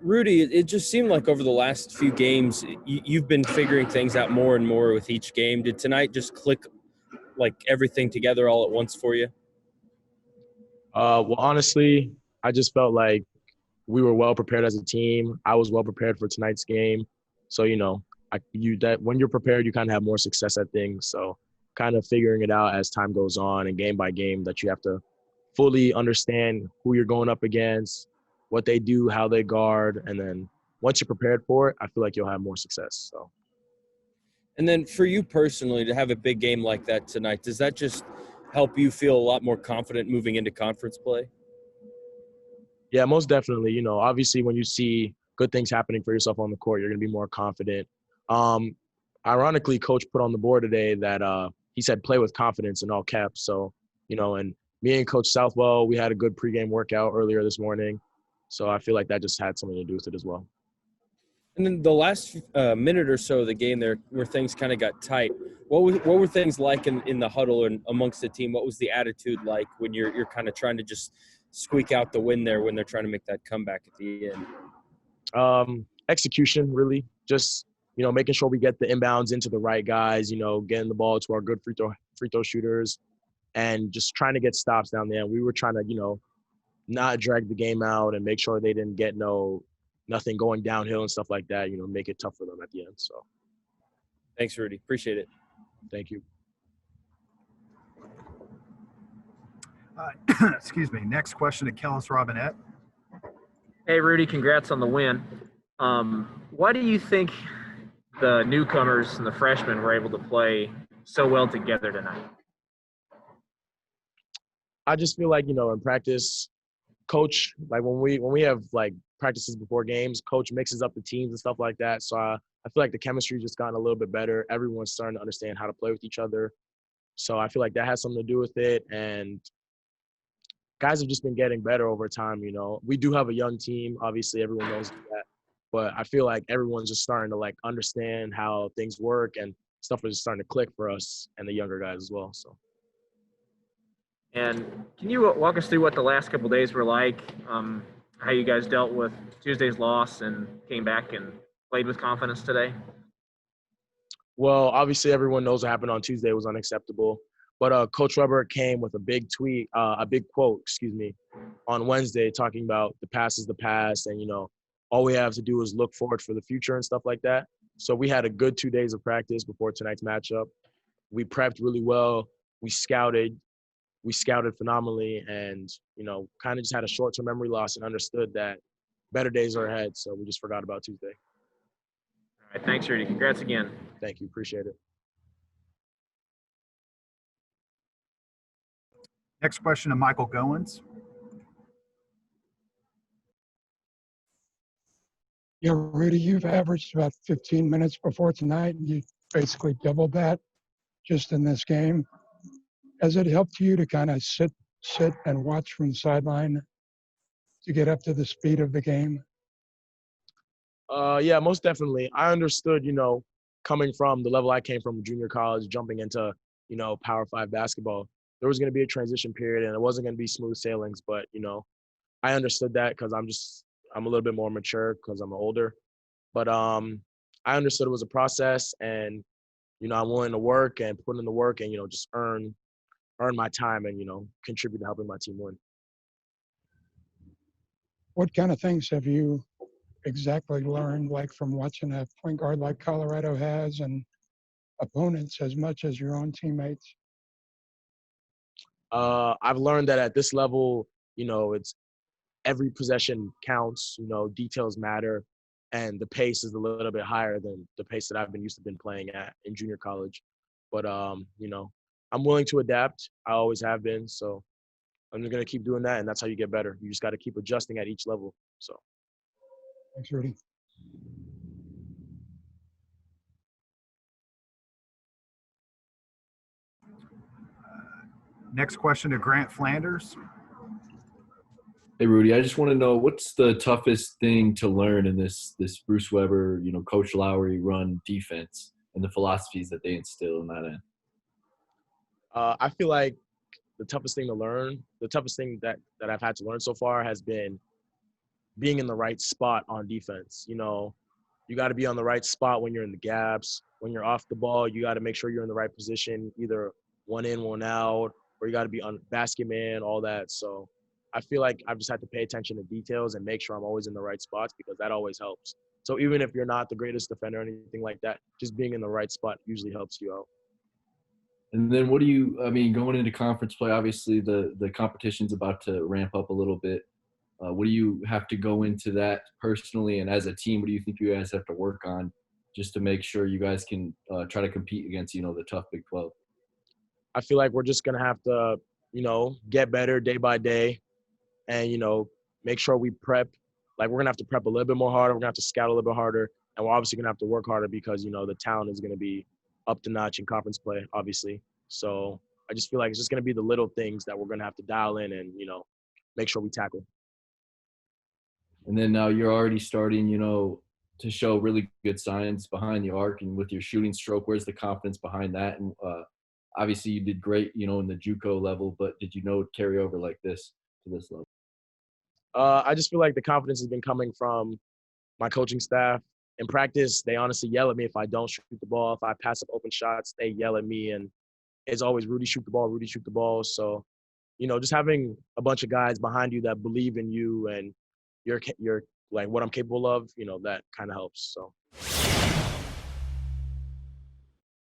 Rudy, it just seemed like over the last few games, you've been figuring things out more and more with each game. Did tonight just click like everything together all at once for you? Well, honestly, I just felt like we were well prepared as a team. I was well prepared for tonight's game. So, that when you're prepared, you kind of have more success at things. So, kind of figuring it out as time goes on and game by game that you have to fully understand who you're going up against, what they do, how they guard, and then once you're prepared for it, I feel like you'll have more success. So, And then for you personally, to have a big game like that tonight, does that just help you feel a lot more confident moving into conference play? yeah, most definitely. Obviously, when you see good things happening for yourself on the court, you're going to be more confident. Um, Ironically, coach put on the board today that he said play with confidence in all caps. So, and me and Coach Southwell, we had a good pregame workout earlier this morning. So I feel like that just had something to do with it as well. And then the last minute or so of the game there where things kind of got tight, what were things like in the huddle and amongst the team? What was the attitude like when you're kind of trying to just squeak out the win there when they're trying to make that comeback at the end? Execution, really. Just, making sure we get the inbounds into the right guys, getting the ball to our good free throw shooters and just trying to get stops down there. We were trying to, not drag the game out and make sure they didn't get nothing going downhill and stuff like that, make it tough for them at the end. So Thanks, Rudy. Appreciate it. thank you. Excuse me. Next question to Kalei Robinson. Hey, Rudy, congrats on the win. Why do you think the newcomers and the freshmen were able to play so well together tonight? I just feel like, in practice, coach, like when we have like practices before games, coach mixes up the teams and stuff like that. So I feel like the chemistry just gotten a little bit better. Everyone's starting to understand how to play with each other. So I feel like that has something to do with it. And guys have just been getting better over time. We do have a young team. Obviously, everyone knows that. But I feel like everyone's just starting to like understand how things work and stuff is starting to click for us and the younger guys as well. So. And can you walk us through what the last couple of days were like, how you guys dealt with Tuesday's loss and came back and played with confidence today? Well, obviously everyone knows what happened on Tuesday was unacceptable. But Coach Weber came with a big quote, on Wednesday talking about the past is the past and, all we have to do is look forward for the future and stuff like that. So we had a good 2 days of practice before tonight's matchup. We prepped really well. We scouted phenomenally and, kind of just had a short-term memory loss and understood that better days are ahead. So we just forgot about Tuesday. All right, thanks, Rudy. Congrats again. Thank you. Appreciate it. Next question to Michael Goins. Yeah, Rudy, you've averaged about 15 minutes before tonight, and you basically doubled that just in this game. Has it helped you to kind of sit and watch from the sideline to get up to the speed of the game? Yeah, most definitely. I understood, coming from the level I came from, junior college, jumping into, Power 5 basketball, there was going to be a transition period and it wasn't going to be smooth sailings. But, I understood that because I'm a little bit more mature because I'm older. But I understood it was a process and, I'm willing to work and put in the work and, just earn my time and, contribute to helping my team win. What kind of things have you exactly learned, like from watching a point guard like Colorado has and opponents as much as your own teammates? I've learned that at this level, it's every possession counts, details matter, and the pace is a little bit higher than the pace that I've been used to playing at in junior college. But, I'm willing to adapt. I always have been. So I'm going to keep doing that, and that's how you get better. You just got to keep adjusting at each level. So. Thanks, Rudy. Next question to Grant Flanders. Hey, Rudy, I just want to know what's the toughest thing to learn in this Bruce Weber, Coach Lowry run defense and the philosophies that they instill in that end? I feel like the toughest thing to learn, the toughest thing that I've had to learn so far has been being in the right spot on defense. You know, you got to be on the right spot when you're in the gaps. When you're off the ball, you got to make sure you're in the right position, either one in, one out, or you got to be on basket man, all that. So I feel like I've just had to pay attention to details and make sure I'm always in the right spots because that always helps. So even if you're not the greatest defender or anything like that, just being in the right spot usually helps you out. And then going into conference play, obviously the competition's about to ramp up a little bit. What do you have to go into that personally, and as a team, what do you think you guys have to work on just to make sure you guys can try to compete against, the tough Big 12? I feel like we're just going to have to, get better day by day and, make sure we prep. Like, we're going to have to prep a little bit more harder. We're going to have to scout a little bit harder. And we're obviously going to have to work harder because, the town is going to be up to notch in conference play, obviously. So I just feel like it's just going to be the little things that we're going to have to dial in and, make sure we tackle. And then now you're already starting, to show really good signs behind the arc and with your shooting stroke. Where's the confidence behind that? And obviously you did great, in the JUCO level, but did you know it carry over like this to this level? I just feel like the confidence has been coming from my coaching staff. In practice, they honestly yell at me if I don't shoot the ball. If I pass up open shots, they yell at me. And it's always Rudi, shoot the ball, Rudi, shoot the ball. So, just having a bunch of guys behind you that believe in you and you're like what I'm capable of, that kind of helps. So.